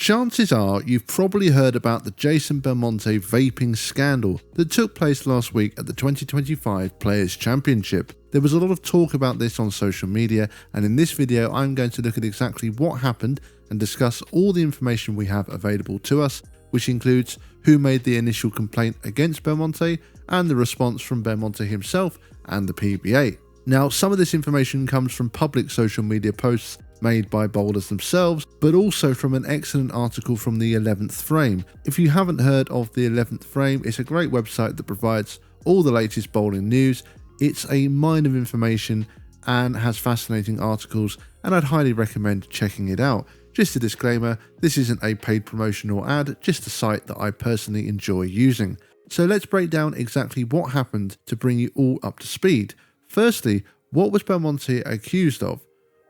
Chances are you've probably heard about the Jason Belmonte vaping scandal that took place last week at the 2025 Players Championship. There was a lot of talk about this on social media, and in this video I'm going to look at exactly what happened and discuss all the information we have available to us, which includes who made the initial complaint against Belmonte and the response from Belmonte himself and the PBA. Now, some of this information comes from public social media posts made by bowlers themselves, but also from an excellent article from the 11th Frame. If you haven't heard of the 11th Frame, it's a great website that provides all the latest bowling news. It's a mine of information and has fascinating articles, and I'd highly recommend checking it out. Just a disclaimer, this isn't a paid promotion or ad, just a site that I personally enjoy using. So let's break down exactly what happened to bring you all up to speed. Firstly, what was Belmonte accused of?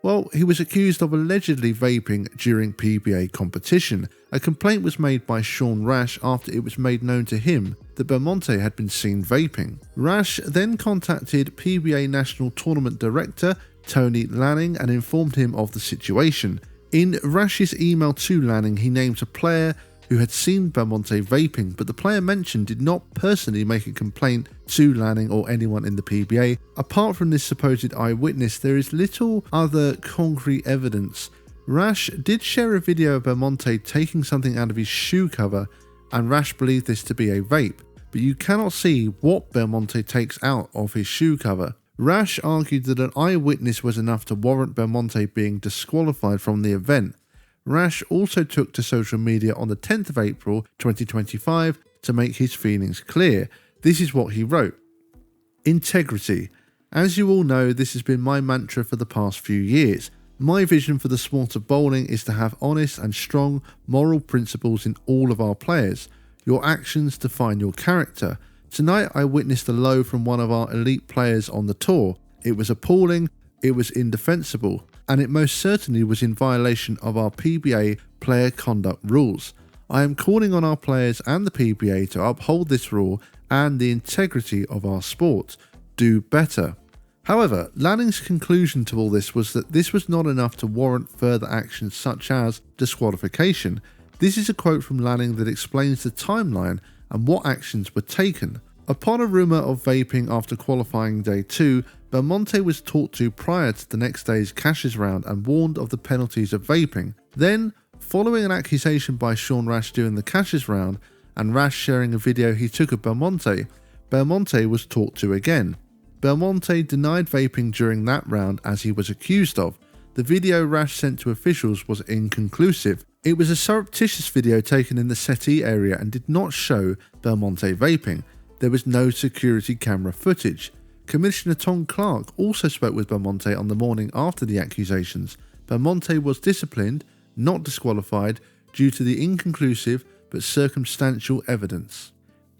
Well, he was accused of allegedly vaping during PBA competition. A complaint was made by Sean Rash after it was made known to him that Belmonte had been seen vaping. Rash then contacted PBA National Tournament Director Tony Lanning and informed him of the situation. In Rash's email to Lanning, he named a player who had seen Belmonte vaping, but the player mentioned did not personally make a complaint to Lanning or anyone in the PBA. Apart from this supposed eyewitness, there is little other concrete evidence. Rash did share a video of Belmonte taking something out of his shoe cover, and Rash believed this to be a vape, but you cannot see what Belmonte takes out of his shoe cover. Rash argued that an eyewitness was enough to warrant Belmonte being disqualified from the event. Rash also took to social media on the 10th of April 2025 to make his feelings clear. This is what he wrote. Integrity. As you all know, this has been my mantra for the past few years. My vision for the sport of bowling is to have honest and strong moral principles in all of our players. Your actions define your character. Tonight I witnessed a low from one of our elite players on the tour. It was appalling, it was indefensible, and it most certainly was in violation of our PBA player conduct rules. I am calling on our players and the PBA to uphold this rule and the integrity of our sport. Do better. However, Lanning's conclusion to all this was that this was not enough to warrant further actions such as disqualification. This is a quote from Lanning that explains the timeline and what actions were taken. Upon a rumour of vaping after qualifying day 2, Belmonte was talked to prior to the next day's Cashes round and warned of the penalties of vaping. Then, following an accusation by Sean Rash during the Cashes round and Rash sharing a video he took of Belmonte, Belmonte was talked to again. Belmonte denied vaping during that round as he was accused of. The video Rash sent to officials was inconclusive. It was a surreptitious video taken in the settee area and did not show Belmonte vaping. There was no security camera footage. Commissioner Tom Clark also spoke with Belmonte on the morning after the accusations. Belmonte was disciplined, not disqualified, due to the inconclusive but circumstantial evidence.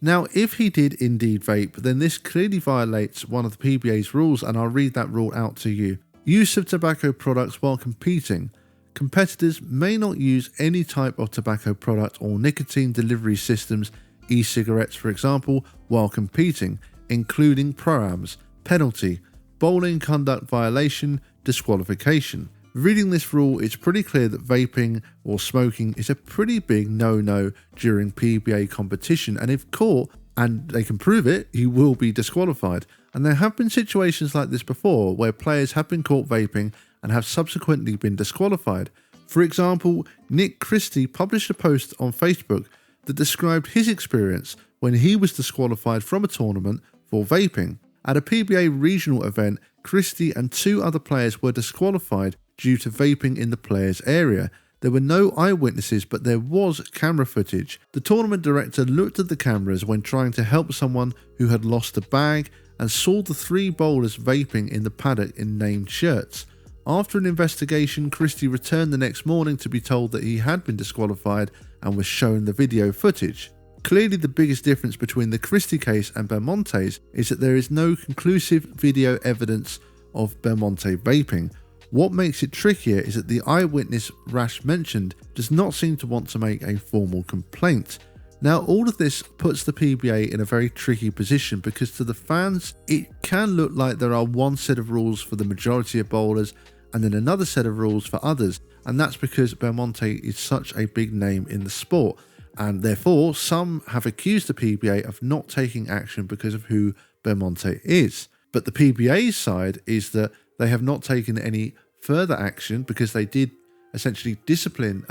Now, if he did indeed vape, then this clearly violates one of the PBA's rules, and I'll read that rule out to you. Use of tobacco products while competing. Competitors may not use any type of tobacco product or nicotine delivery systems, e-cigarettes for example, while competing, including pro-ams. Penalty, bowling conduct violation, disqualification. Reading this rule, it's pretty clear that vaping or smoking is a pretty big no-no during PBA competition, and if caught, and they can prove it, you will be disqualified. And there have been situations like this before where players have been caught vaping and have subsequently been disqualified. For example, Nick Christie published a post on Facebook that described his experience when he was disqualified from a tournament for vaping. At a PBA regional event, Christie and 2 other players were disqualified due to vaping in the players' area. There were no eyewitnesses, but there was camera footage. The tournament director looked at the cameras when trying to help someone who had lost a bag and saw the 3 bowlers vaping in the paddock in named shirts. After an investigation, Christie returned the next morning to be told that he had been disqualified and was shown the video footage. Clearly, the biggest difference between the Christie case and Belmonte's is that there is no conclusive video evidence of Belmonte vaping. What makes it trickier is that the eyewitness Rash mentioned does not seem to want to make a formal complaint. Now, all of this puts the PBA in a very tricky position because to the fans, it can look like there are one set of rules for the majority of bowlers and then another set of rules for others, and that's because Belmonte is such a big name in the sport, and therefore some have accused the PBA of not taking action because of who Belmonte is. But the PBA's side is that they have not taken any further action because they did essentially discipline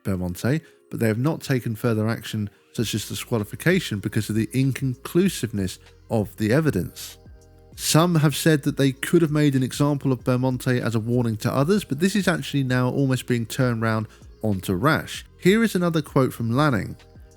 Belmonte, but they have not taken further action such as disqualification because of the inconclusiveness of the evidence. Some have said that they could have made an example of Belmonte as a warning to others, but this is actually now almost being turned round onto Rash. Here is another quote from Lanning.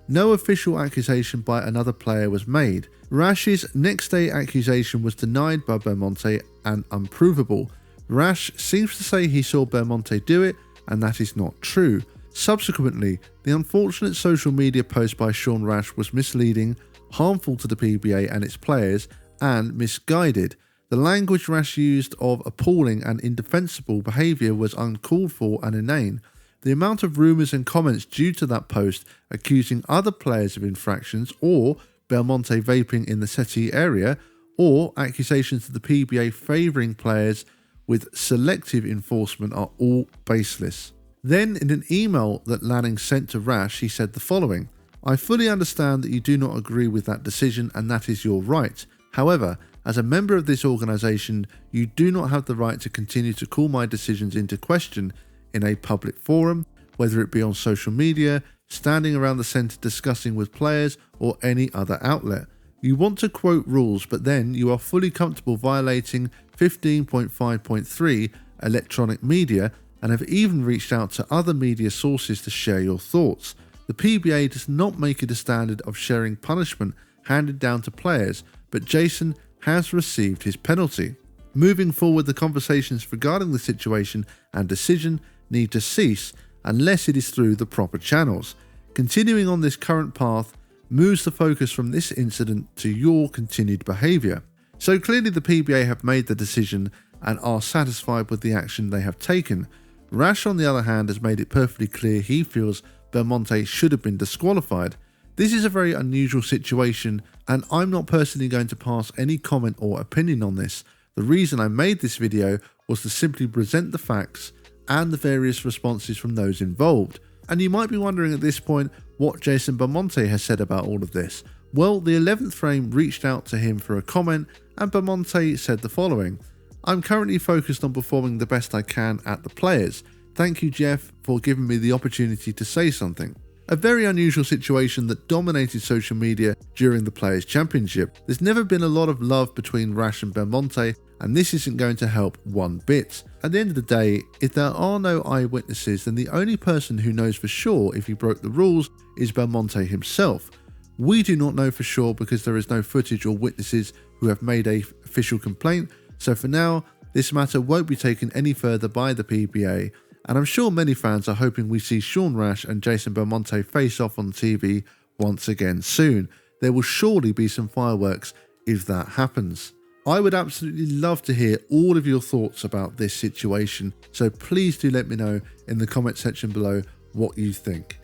No official accusation by another player was made. Rash's next day accusation was denied by Belmonte and unprovable. Rash seems to say he saw Belmonte do it, and that is not true. Subsequently, the unfortunate social media post by Sean Rash was misleading, harmful to the PBA and its players, and misguided. The language Rash used of appalling and indefensible behaviour was uncalled for and inane. The amount of rumours and comments due to that post accusing other players of infractions or Belmonte vaping in the settee area, or accusations of the PBA favouring players with selective enforcement are all baseless. Then, in an email that Lanning sent to Rash, he said the following: I fully understand that you do not agree with that decision, and that is your right. However, as a member of this organisation, you do not have the right to continue to call my decisions into question in a public forum, whether it be on social media, standing around the centre discussing with players, or any other outlet. You want to quote rules, but then you are fully comfortable violating 15.5.3 electronic media and have even reached out to other media sources to share your thoughts. The PBA does not make it a standard of sharing punishment handed down to players, but Jason has received his penalty. Moving forward, the conversations regarding the situation and decision need to cease unless it is through the proper channels. Continuing on this current path moves the focus from this incident to your continued behaviour. So clearly the PBA have made the decision and are satisfied with the action they have taken. Rash, on the other hand, has made it perfectly clear he feels Belmonte should have been disqualified. This is a very unusual situation, and I'm not personally going to pass any comment or opinion on this. The reason I made this video was to simply present the facts and the various responses from those involved. And you might be wondering at this point what Jason Belmonte has said about all of this. Well, the 11th frame reached out to him for a comment, and Belmonte said the following: I'm currently focused on performing the best I can at the players. Thank you, Jeff, for giving me the opportunity to say something. A very unusual situation that dominated social media during the Players Championship. There's never been a lot of love between Rash and Belmonte, and this isn't going to help one bit. At the end of the day, if there are no eyewitnesses, then the only person who knows for sure if he broke the rules is Belmonte himself. We do not know for sure because there is no footage or witnesses who have made an official complaint, so for now, this matter won't be taken any further by the PBA, and I'm sure many fans are hoping we see Sean Rash and Jason Belmonte face off on TV once again soon. There will surely be some fireworks if that happens. I would absolutely love to hear all of your thoughts about this situation, so please do let me know in the comment section below what you think.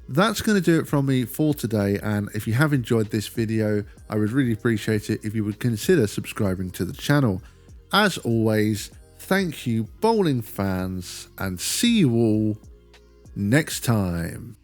That's going to do it from me for today, and if you have enjoyed this video, I would really appreciate it if you would consider subscribing to the channel. As always, thank you bowling fans, and see you all next time.